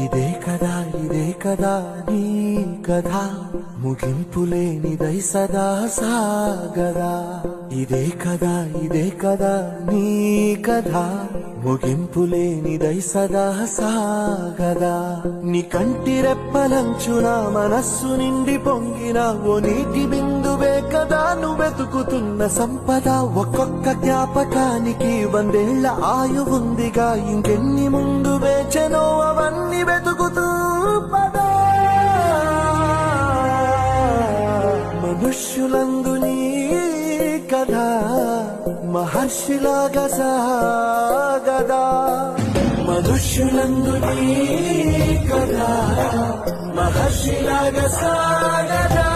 ఇదే కదా నీ కథ ముగింపులేనిదై సదా సాగదా. ఇదే కదా నీ కథ ముగింపులేనిదై సదా సాగదా. నీ కంటి రెప్పలంచున మనస్సు నిండి పొంగిన ఓ నీటి బిందువే కదా నువ్వెతుకుతున్న సంపద. ఒక్కొక్క జ్ఞాపకానికి 100 ఏళ్ల ఆయువుందిగా, ఇంకెన్ని ముందు వేచెనో అవన్నీ వెతుకుతూ పదా. మనుష్యులందు నీ కథ మహర్షిలాగా సాగదా. మనుష్యులందు నీ కథ మహర్షిలాగా సాగదా.